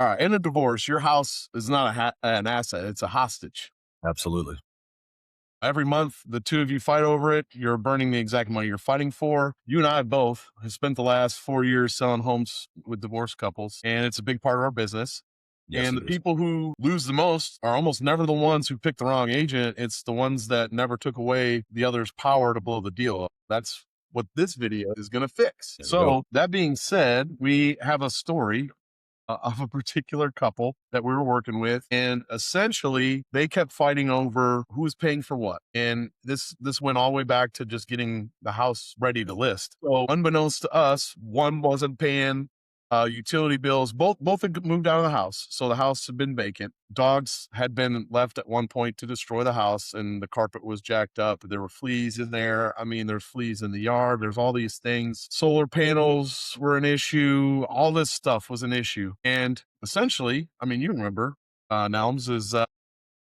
All right. In a divorce, your house is not an asset. It's a hostage. Absolutely. Every month, the two of you fight over it. You're burning the exact money you're fighting for. You and I both have spent the last 4 years selling homes with divorced couples, and it's a big part of our business. Yes, And it the is. people who lose the most are almost never the ones who picked the wrong agent. It's the ones that never took away the other's power to blow the deal up. That's what this video is going to fix. There we go. So, that being said, we have a story of a particular couple that we were working with, and essentially they kept fighting over who was paying for what. And this went all the way back to just getting the house ready to list. So unbeknownst to us, one wasn't paying utility bills. Both had moved out of the house, so the house had been vacant. Dogs had been left at one point to destroy the house, and the carpet was jacked up. There were fleas in there. I mean, there's fleas in the yard. There's all these things. Solar panels were an issue. All this stuff was an issue. And essentially, I mean, you remember, Nelms, is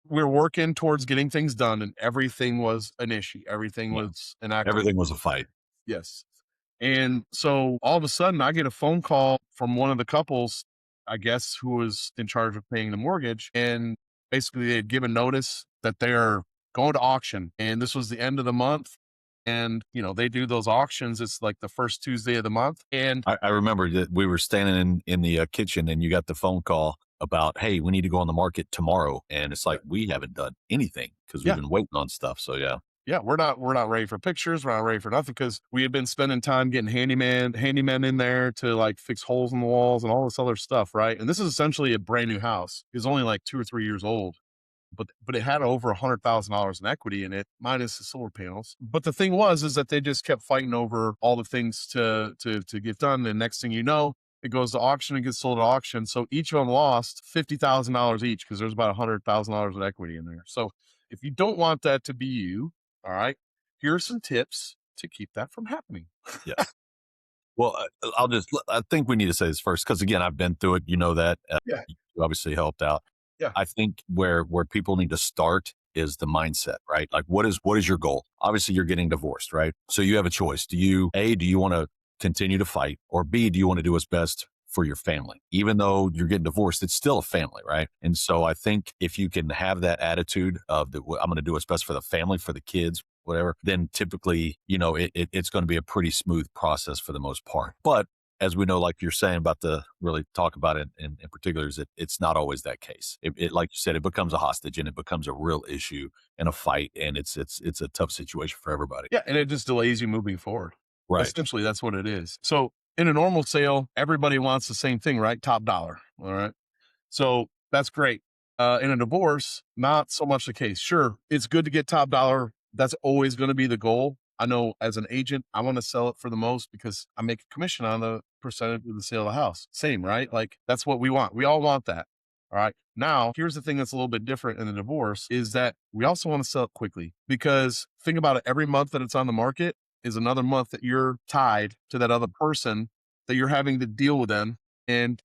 we were working towards getting things done, and everything was an issue. Everything Yeah. was an actual. Everything was a fight. Yes. And so all of a sudden, I get a phone call from one of the couples, I guess, who was in charge of paying the mortgage. And basically, they had given notice that they are going to auction. And this was the end of the month. And, they do those auctions. It's like the first Tuesday of the month. And I remember that we were standing in the kitchen and you got the phone call about, hey, we need to go on the market tomorrow. And it's like, we haven't done anything because we've yeah, been waiting on stuff. So yeah. yeah, we're not ready for pictures. We're not ready for nothing because we had been spending time getting handyman in there to like fix holes in the walls and all this other stuff, right? And this is essentially a brand new house. It's only like 2 or 3 years old, but it had over $100,000 in equity in it, minus the solar panels. But the thing is that they just kept fighting over all the things to get done. And next thing you know, it goes to auction and gets sold at auction. So each of them lost $50,000 each because there's about $100,000 in equity in there. So if you don't want that to be you, all right, here are some tips to keep that from happening. Yes. Well, I think we need to say this first because again, I've been through it. You know that Yeah. you obviously helped out. Yeah. I think where people need to start is the mindset, right? Like what is your goal? Obviously you're getting divorced, right? So you have a choice. Do you want to continue to fight, or B, do you want to do what's best for your family? Even though you're getting divorced, it's still a family, right? And so I think if you can have that attitude of I'm going to do what's best for the family, for the kids, whatever, then typically, it's going to be a pretty smooth process for the most part. But as we know, like you're saying about the really talk about it in particular, is it's not always that case. It, like you said, it becomes a hostage and it becomes a real issue and a fight, and it's a tough situation for everybody. Yeah. And it just delays you moving forward. Right. Essentially, that's what it is. So in a normal sale, everybody wants the same thing, right? Top dollar. All right. So that's great. In a divorce, not so much the case. Sure, it's good to get top dollar. That's always going to be the goal. I know as an agent, I want to sell it for the most because I make a commission on the percentage of the sale of the house. Same, right? Like that's what we want. We all want that. All right. Now, here's the thing that's a little bit different in the divorce is that we also want to sell it quickly because think about it. Every month that it's on the market is another month that you're tied to that other person that you're having to deal with them. And,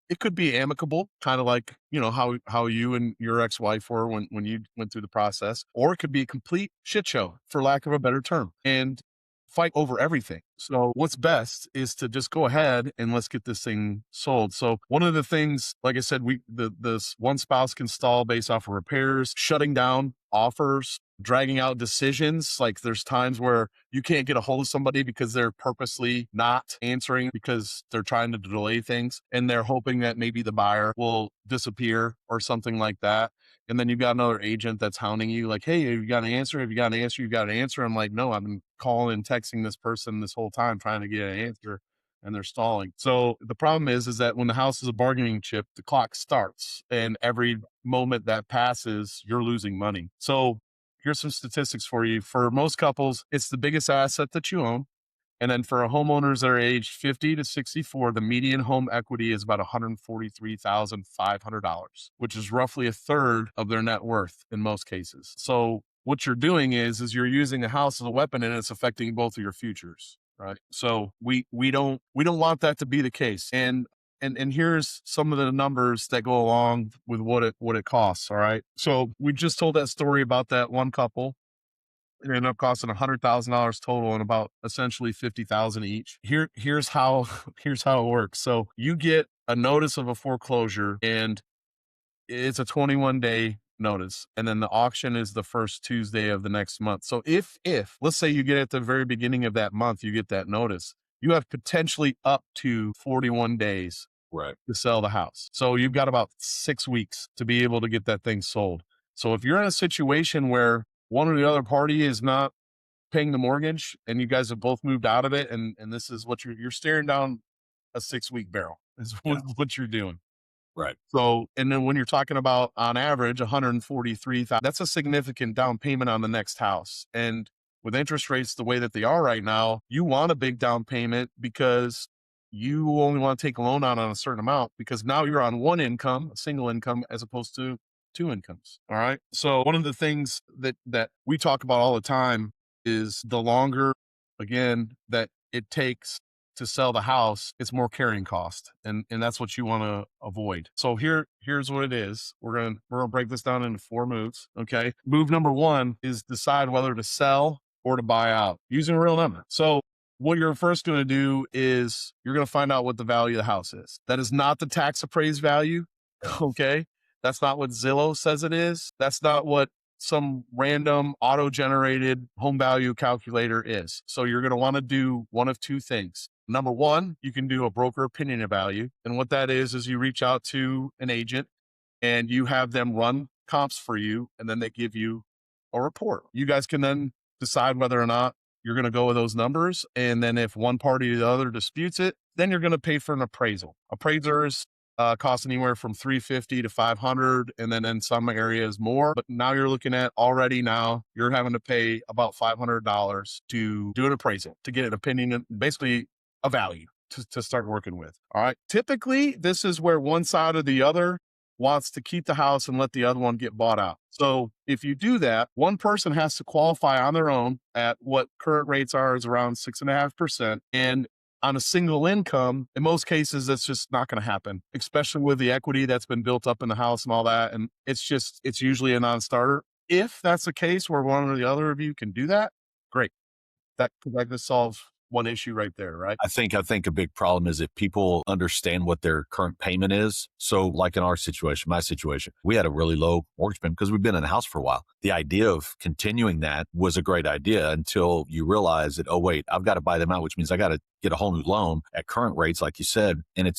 it could be amicable, kind of like, how you and your ex-wife were when you went through the process, or it could be a complete shit show, for lack of a better term, and fight over everything. So what's best is to just go ahead and let's get this thing sold. So one of the things, like I said, this one spouse can stall based off of repairs, shutting down offers, dragging out decisions. Like there's times where you can't get a hold of somebody because they're purposely not answering because they're trying to delay things and they're hoping that maybe the buyer will disappear or something like that. And then you've got another agent that's hounding you like, hey, have you got an answer? Have you got an answer? You've got an answer. I'm like, no, I've been calling and texting this person this whole time trying to get an answer and they're stalling. So the problem is that when the house is a bargaining chip, the clock starts and every moment that passes, you're losing money. So here's some statistics for you. For most couples, it's the biggest asset that you own. And then for homeowners that are aged 50 to 64, the median home equity is about $143,500, which is roughly a third of their net worth in most cases. So what you're doing is you're using the house as a weapon and it's affecting both of your futures, right? So we don't want that to be the case. And here's some of the numbers that go along with what it costs. All right. So we just told that story about that one couple. It ended up costing $100,000 total and about essentially 50,000 each. Here's how here's how it works. So you get a notice of a foreclosure, and it's a 21-day notice, and then the auction is the first Tuesday of the next month. So if let's say you get at the very beginning of that month, you get that notice, you have potentially up to 41 days Right. to sell the house. So you've got about 6 weeks to be able to get that thing sold. So if you're in a situation where one or the other party is not paying the mortgage and you guys have both moved out of it, and this is what you're staring down a 6 week barrel is Yeah. what you're doing. Right. So, and then when you're talking about on average 143,000, that's a significant down payment on the next house. And with interest rates the way that they are right now, you want a big down payment because you only want to take a loan out on a certain amount because now you're on one income, a single income, as opposed to two incomes. All right. So one of the things that we talk about all the time is the longer, again, that it takes to sell the house, it's more carrying cost. And that's what you want to avoid. So here's what it is. We're gonna break this down into 4 moves. Okay. Move number 1 is decide whether to sell or to buy out using a real number. So what you're first going to do is you're going to find out what the value of the house is. That is not the tax appraised value. Okay. That's not what Zillow says it is. That's not what some random auto generated home value calculator is. So you're going to want to do one of 2 things. Number 1, you can do a broker opinion of value. And what that is you reach out to an agent and you have them run comps for you. And then they give you a report. You guys can then decide whether or not you're going to go with those numbers. And then if one party or the other disputes it, then you're going to pay for an appraisal. Appraisers cost anywhere from 350 to 500, and then in some areas more. But now you're looking at already now you're having to pay about $500 to do an appraisal to get an opinion, basically a value to start working with. All right. Typically, this is where one side or the other wants to keep the house and let the other one get bought out. So if you do that, one person has to qualify on their own at what current rates are is around 6.5%. And on a single income, in most cases, that's just not going to happen, especially with the equity that's been built up in the house and all that. And it's usually a non-starter. If that's the case where one or the other of you can do that, great. That just solves one issue right there, right? I think a big problem is that people understand what their current payment is. So like in our situation, my situation, we had a really low mortgage payment because we've been in the house for a while. The idea of continuing that was a great idea until you realize that, oh, wait, I've got to buy them out, which means I got to get a whole new loan at current rates, like you said. And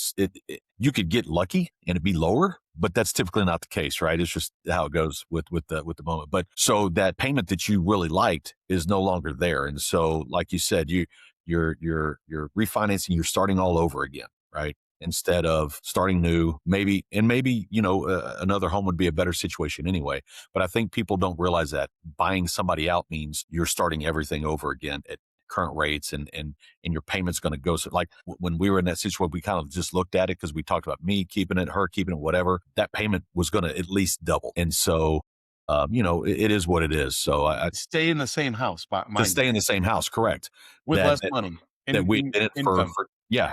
you could get lucky and it'd be lower, but that's typically not the case, right? It's just how it goes with the moment. But so that payment that you really liked is no longer there. And so, like you said, you're refinancing, you're starting all over again, right? Instead of starting new, maybe, another home would be a better situation anyway. But I think people don't realize that buying somebody out means you're starting everything over again at current rates, and your payment's going to go. So like when we were in that situation, we kind of just looked at it because we talked about me keeping it, her keeping it, whatever. That payment was going to at least double. And so, it is what it is. So I Stay in the same house, to mind stay you, in the same house, correct? with That less money that we've been in income.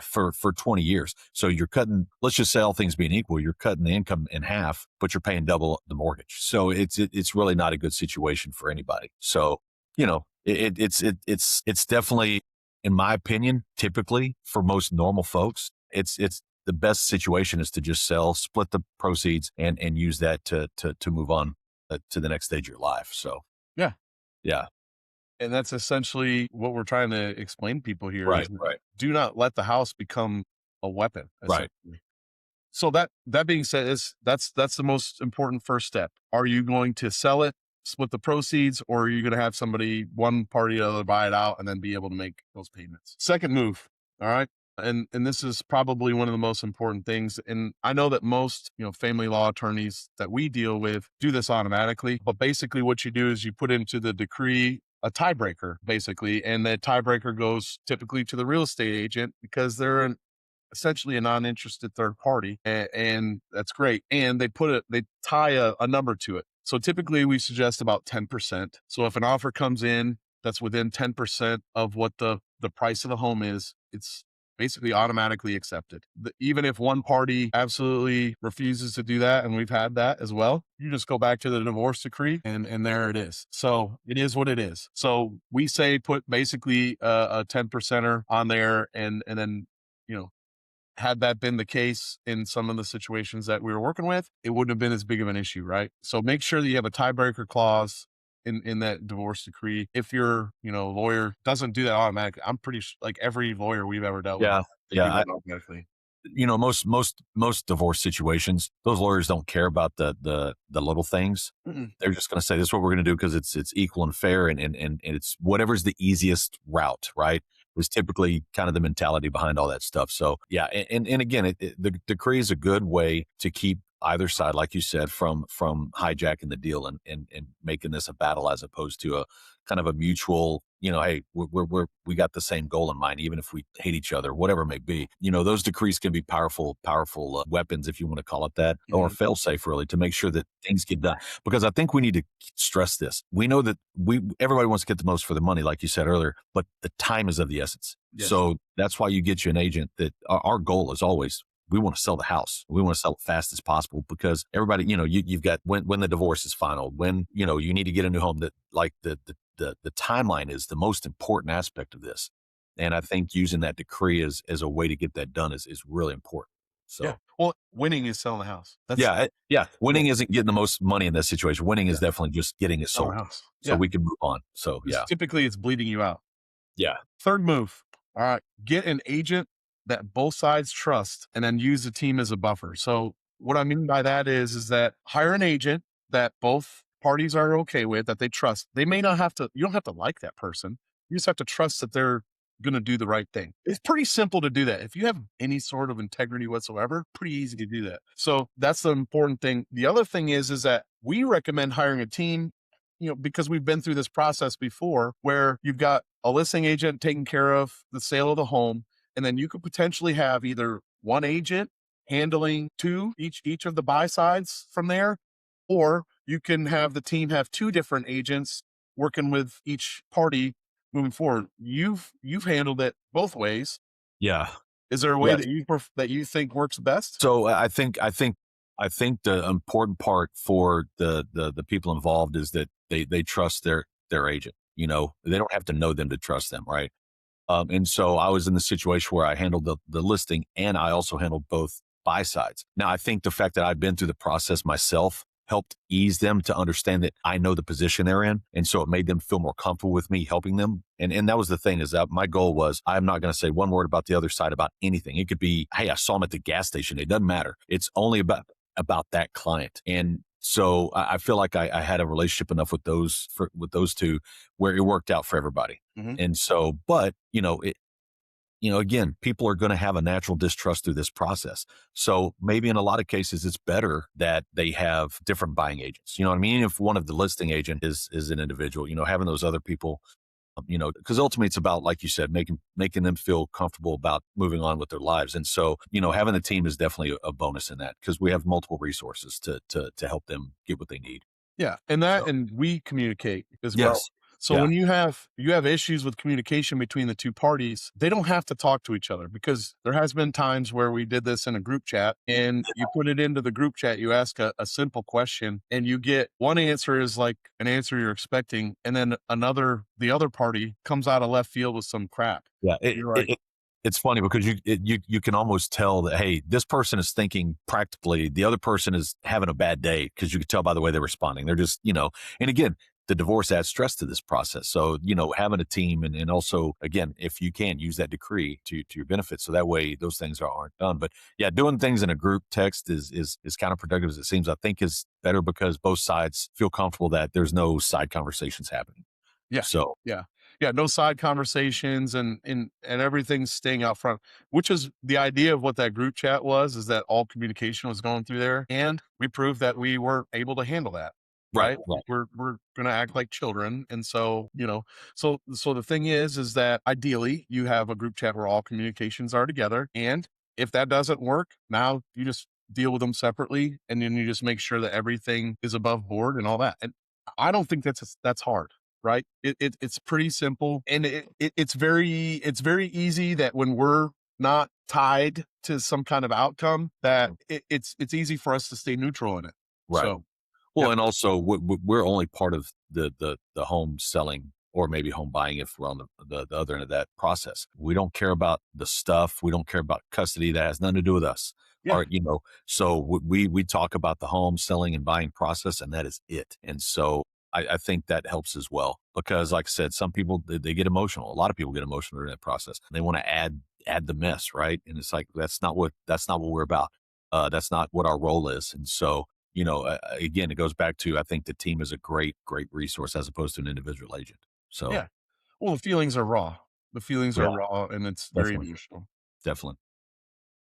for 20 years. So you're cutting, let's just say all things being equal, you're cutting the income in half, but you're paying double the mortgage. So it's really not a good situation for anybody. So, it's definitely, in my opinion, typically for most normal folks, it's the best situation is to just sell, split the proceeds, and use that to move on to the next stage of your life. So Yeah. yeah, And that's essentially what we're trying to explain to people here right, is right, do not let the house become a weapon. right. Essentially. So that being said, that's the most important first step. Are you going to sell it, split the proceeds, or are you going to have one party or the other buy it out and then be able to make those payments? Second move. All right. And this is probably one of the most important things. And I know that most, family law attorneys that we deal with do this automatically, but basically what you do is you put into the decree a tiebreaker, basically, and that tiebreaker goes typically to the real estate agent because they're essentially a non-interested third party, and that's great. And they tie a number to it. So typically we suggest about 10%. So if an offer comes in that's within 10% of what the price of the home is, it's basically automatically accepted. Even if one party absolutely refuses to do that, and we've had that as well, you just go back to the divorce decree and there it is. So it is what it is. So we say put basically a 10%er on there, and then, had that been the case in some of the situations that we were working with, it wouldn't have been as big of an issue, right? So make sure that you have a tiebreaker clause in that divorce decree. If your, lawyer doesn't do that automatically, I'm pretty like every lawyer we've ever dealt with, Yeah. they do Yeah. that automatically. Most divorce situations, those lawyers don't care about the little things. Mm-mm. They're just going to say this is what we're going to do because it's equal and fair, and it's whatever's the easiest route, right? Is typically kind of the mentality behind all that stuff. So yeah, and again, the decree is a good way to keep either side, like you said, from hijacking the deal and making this a battle as opposed to a kind of a mutual, hey, we got the same goal in mind, even if we hate each other, whatever it may be. Those decrees can be powerful weapons, if you want to call it that, or Mhm. fail safe, really, to make sure that things get done. Because I think we need to stress this. We know that everybody wants to get the most for the money, like you said earlier, but the time is of the essence. Yes. So that's why you get you an agent. That our goal is always, we want to sell the house. We want to sell it fast as possible because everybody, you've got when the divorce is final, when, you need to get a new home, that like the timeline is the most important aspect of this. And I think using that decree as a way to get that done is really important. Yeah. So Well, winning is selling the house. That's yeah, yeah, winning isn't getting the most money in this situation. Winning yeah, is definitely just getting it selling sold the house. so Yeah. we can move on. So 'Cause yeah, typically it's bleeding you out. yeah, Third move. All right. Get an agent that both sides trust and then use the team as a buffer. So what I mean by that is that hire an agent that both parties are okay with, that they trust. They may not have to, you don't have to like that person. You just have to trust that they're going to do the right thing. It's pretty simple to do that. If you have any sort of integrity whatsoever, pretty easy to do that. So that's the important thing. The other thing is that we recommend hiring a team, because we've been through this process before where you've got a listing agent taking care of the sale of the home. And then you could potentially have either one agent handling each of the buy sides from there, or you can have the team have two different agents working with each party moving forward. You've handled it both ways. yeah, Is there a way yeah. that you think works best? So I think the important part for the people involved is that they trust their agent. They don't have to know them to trust them, right? And so I was in the situation where I handled the listing and I also handled both buy sides. Now, I think the fact that I've been through the process myself helped ease them to understand that I know the position they're in. And so it made them feel more comfortable with me helping them. And that was the thing, is that my goal was, I'm not going to say one word about the other side about anything. It could be, hey, I saw him at the gas station. It doesn't matter. It's only about that client. And so I feel like I had a relationship enough with with those two where it worked out for everybody. Mhm. And so, but again, people are going to have a natural distrust through this process. So maybe in a lot of cases, it's better that they have different buying agents. You know what I mean? If one of the listing agent is an individual, having those other people, because ultimately it's about, like you said, making them feel comfortable about moving on with their lives. And so, having the team is definitely a bonus in that because we have multiple resources to help them get what they need. Yeah, So and we communicate as well. yes, So yeah, when you have issues with communication between the two parties, they don't have to talk to each other, because there has been times where we did this in a group chat and you put it into the group chat, you ask a simple question and you get one answer is like an answer you're expecting, and then the other party comes out of left field with some crap. yeah. You're like, It's funny because you can almost tell that, hey, this person is thinking practically, the other person is having a bad day, because you can tell by the way they're responding. They're just, and again, the divorce adds stress to this process. So, having a team and also, again, if you can use that decree to your benefit. So that way those things aren't done. But yeah, doing things in a group text is counterproductive as it seems. I think is better because both sides feel comfortable that there's no side conversations happening. yeah. So Yeah. Yeah, no side conversations, and everything's staying out front, which is the idea of what that group chat was, is that all communication was going through there, and we proved that we were able to handle that, right, right? right. We're gonna act like children, and so, so the thing is that ideally you have a group chat where all communications are together, and if that doesn't work, now you just deal with them separately, and then you just make sure that everything is above board and all that, and I don't think that's hard, right? It's pretty simple, and it's very easy that when we're not tied to some kind of outcome, that it's easy for us to stay neutral in it. Right. So, Well, yeah, and also we're only part of the home selling or maybe home buying if we're on the other end of that process. We don't care about the stuff. We don't care about custody. That has nothing to do with us. Yeah. So we talk about the home selling and buying process, and that is it. And so I think that helps as well because, like I said, some people they get emotional. A lot of people get emotional during that process. They want to add the mess, right? And it's like that's not what we're about. That's not what our role is. And so, again, it goes back to I think the team is a great resource as opposed to an individual agent. So, Yeah. Well, the feelings are raw. The feelings yeah, are raw, and it's very definitely, emotional. definitely,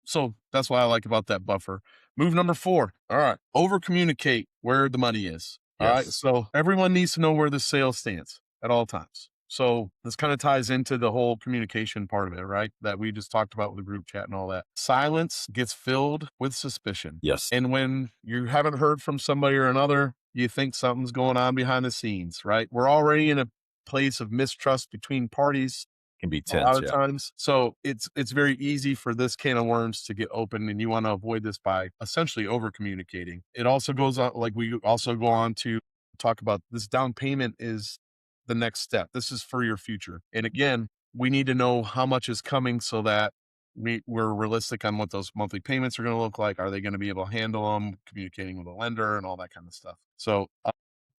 So that's what I like about that buffer. Move number 4. All right. Over communicate where the money is. All right. yes, So everyone needs to know where the sale stands at all times. So this kind of ties into the whole communication part of it, right? That we just talked about with the group chat and all that. Silence gets filled with suspicion. yes, And when you haven't heard from somebody or another, you think something's going on behind the scenes, right? We're already in a place of mistrust between parties can be a lot tense. of Yeah, times. So it's very easy for this can of worms to get open, and you want to avoid this by essentially over communicating. It also goes on, like we also go on to talk about this down payment is the next step. This is for your future. And again, we need to know how much is coming so that we're realistic on what those monthly payments are going to look like. Are they going to be able to handle them, communicating with a lender and all that kind of stuff. So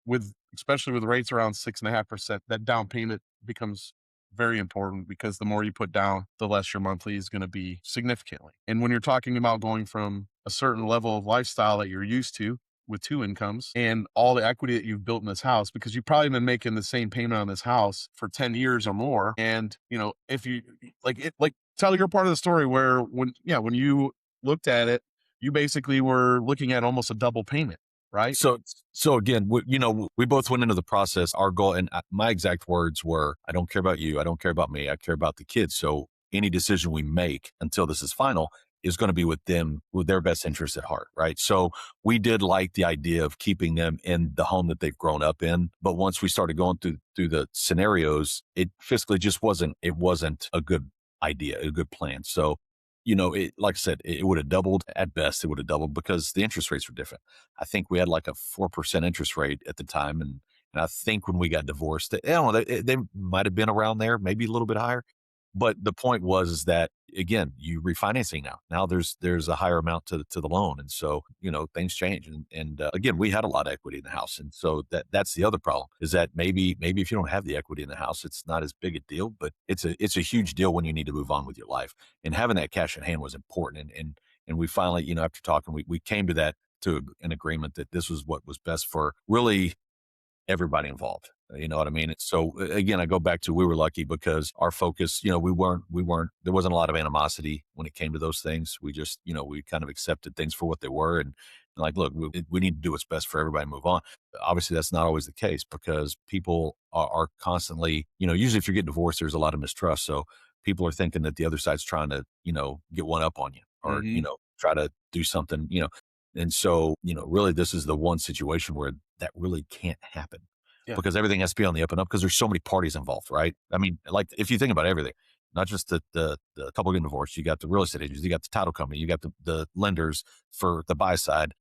with especially with rates around 6.5%, that down payment becomes very important because the more you put down, the less your monthly is going to be significantly. And when you're talking about going from a certain level of lifestyle that you're used to with 2 incomes and all the equity that you've built in this house, because you've probably been making the same payment on this house for 10 years or more. And, if you like tell your part of the story where when you looked at it, you basically were looking at almost a double payment, right? So again, we both went into the process. Our goal, and my exact words were, "I don't care about you. I don't care about me. I care about the kids." So any decision we make until this is final is going to be with them, with their best interest at heart, right? So we did like the idea of keeping them in the home that they've grown up in, but once we started going through the scenarios, it fiscally just wasn't a good idea, a good plan. So like I said, it would have doubled at best. It would have doubled because the interest rates were different. I think we had like a 4% interest rate at the time, and I think when we got divorced, I don't know, they might have been around there, maybe a little bit higher. But the point was is that again, you refinancing now. Now there's a higher amount to the loan, and so things change. And again, we had a lot of equity in the house, and so that's the other problem is that maybe if you don't have the equity in the house, it's not as big a deal, but it's a huge deal when you need to move on with your life. And having that cash in hand was important. And we finally, after talking, we came to an agreement that this was what was best for really everybody involved. You know what I mean? So again, I go back to we were lucky because our focus, we weren't, there wasn't a lot of animosity when it came to those things. We just, we kind of accepted things for what they were. And like, look, we need to do what's best for everybody and move on. Obviously, that's not always the case because people are constantly, usually if you're getting divorced, there's a lot of mistrust. So people are thinking that the other side's trying to, get one up on you or, Hmm. try to do something, and so, really, this is the one situation where that really can't happen Yeah. because everything has to be on the up and up because there's so many parties involved, right? I mean, like if you think about everything, not just the couple getting divorced, you got the real estate agents, you got the title company, you got the lenders for the buy side,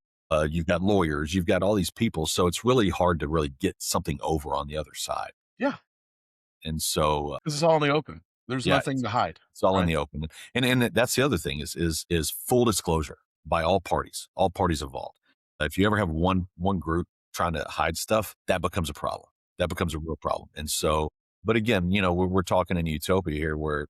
you've got lawyers, you've got all these people. So it's really hard to really get something over on the other side. Yeah. And so, Because it's all in the open. There's yeah, nothing to hide, it's all in right? the open, and that's the other thing is full disclosure by all parties involved. If you ever have one group trying to hide stuff, that becomes a problem. That becomes a real problem. And so, but again, we're talking in utopia here,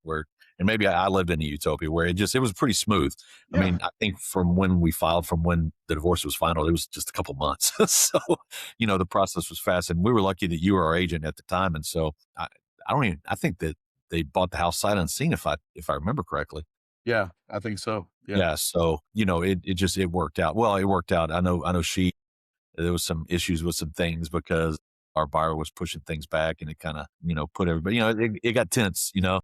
and maybe I lived in a utopia where it was pretty smooth. I Yeah. mean, I think from when we filed, from when the divorce was final, it was just a couple months. So, the process was fast, and we were lucky that you were our agent at the time, and so I don't even. I think that they bought the house sight unseen, if I remember correctly. Yeah. I think so. Yeah. Yeah, so it worked out. Well, it worked out. I know there was some issues with some things because our buyer was pushing things back, and it kind of put everybody. It got tense. Yeah.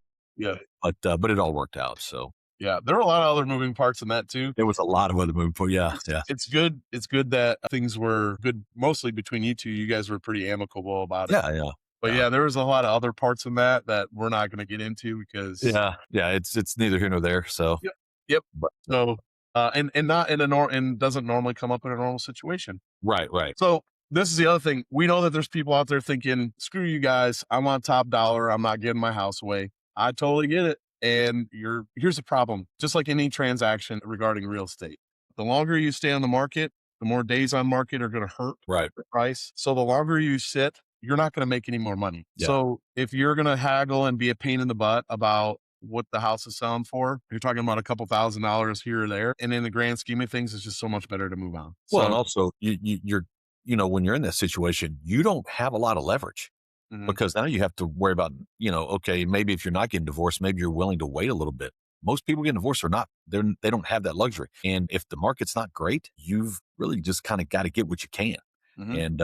But it all worked out. So Yeah. There are a lot of other moving parts in that too. there was a lot of other moving parts. Yeah, It's yeah, it's good. It's good that things were good mostly between you two. You guys were pretty amicable about it. yeah, yeah, But yeah, yeah, there was a lot of other parts in that we're not gonna get into because yeah, yeah. It's neither here nor there. So, yep. Yep. but So, and not in a and doesn't normally come up in a normal situation. right, right. So this is the other thing. We know that there's people out there thinking, screw you guys. I want top dollar. I'm not giving my house away. I totally get it. And here's the problem. Just like any transaction regarding real estate, the longer you stay on the market, the more days on market are going to hurt Right. the price. So the longer you sit, you're not going to make any more money. Yeah. So if you're going to haggle and be a pain in the butt about what the house is selling for, you're talking about a couple $1,000s here or there. And in the grand scheme of things, it's just so much better to move on. Well, and So, also you're, when you're in that situation, you don't have a lot of leverage mhm, because now you have to worry about, okay, maybe if you're not getting divorced, maybe you're willing to wait a little bit. Most people getting divorced are not, they don't have that luxury. And if the market's not great, you've really just kind of got to get what you can. mhm. And,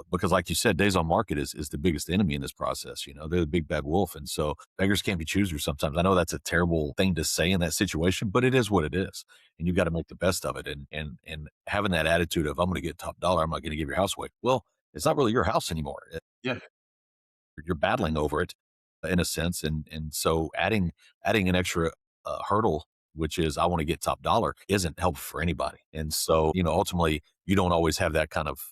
because like you said, days on market is the biggest enemy in this process. They're the big bad wolf. And so beggars can't be choosers sometimes. I know that's a terrible thing to say in that situation, but it is what it is. And you got to make the best of it. And having that attitude of, I'm going to get top dollar, I'm not going to give your house away. Well, it's not really your house anymore. Yeah. You're battling over it in a sense. And so adding an extra hurdle, which is I want to get top dollar, isn't helpful for anybody. And so, ultimately you don't always have that kind of,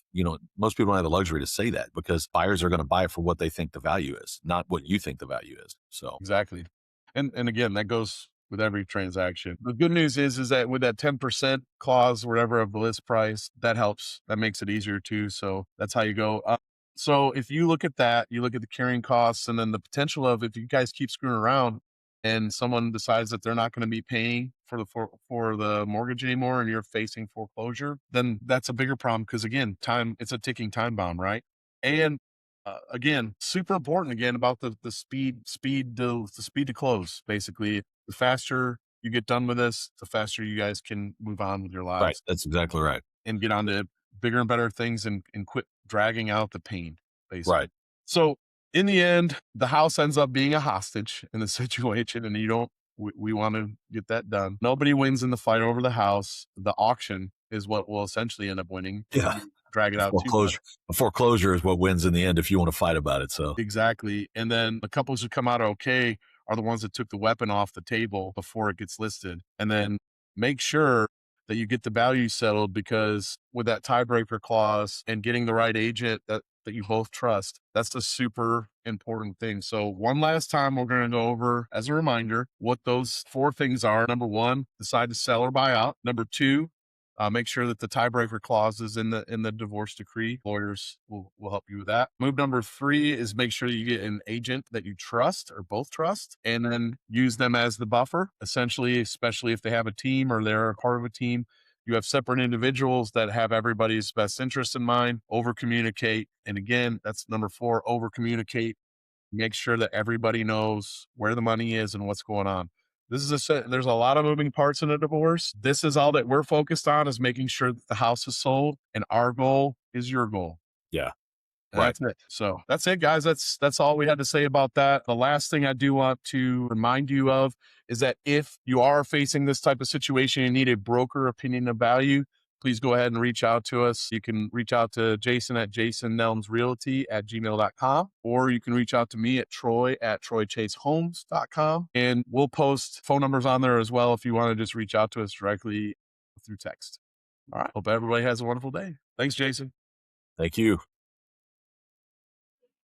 most people don't have the luxury to say that because buyers are going to buy it for what they think the value is, not what you think the value is. So Exactly. And again, that goes with every transaction. The good news is that with that 10% clause, whatever of the list price, that helps. That makes it easier too. So that's how you go. So if you look at that, you look at the carrying costs and then the potential of if you guys keep screwing around and someone decides that they're not going to be paying for the mortgage anymore and you're facing foreclosure, then that's a bigger problem because again, it's a ticking time bomb, right? And again, super important again about the speed to close. Basically, the faster you get done with this, the faster you guys can move on with your right, lives that's exactly right. and get on to bigger and better things and quit dragging out the pain. Basically, Right. so in the end, the house ends up being a hostage in the situation, and you don't. We want to get that done. Nobody wins in the fight over the house. The auction is what will essentially end up winning if Yeah. you drag it A out too much. foreclosure, a foreclosure is what wins in the end if you want to fight about it. So Exactly, and then the couples who come out okay are the ones that took the weapon off the table before it gets listed, and then make sure that you get the value settled because with that tiebreaker clause and getting the right agent that you both trust, that's the super important thing. So one last time, we're going to go over as a reminder what those 4 things are. Number 1, decide to sell or buy out. Number 2, make sure that the tiebreaker clause is in the divorce decree. Lawyers will help you with that. Move number 3 is make sure you get an agent that you trust or both trust, and then use them as the buffer. Essentially, especially if they have a team or they're a part of a team, you have separate individuals that have everybody's best interest in mind. Over communicate, and again, that's number 4. Over communicate. Make sure that everybody knows where the money is and what's going on. There's a lot of moving parts in a divorce. This is all that we're focused on is making sure that the house is sold and our goal is your goal. yeah, And right. that's it. So that's it, guys. That's all we had to say about that. The last thing I do want to remind you of is that if you are facing this type of situation and need a broker opinion of value, please go ahead and reach out to us. You can reach out to Jason at jasonnelmsrealty@gmail.com, or you can reach out to me at troy@troychasehomes.com. And we'll post phone numbers on there as well if you want to just reach out to us directly through text. All right. Hope everybody has a wonderful day. Thanks, Jason. Thank you.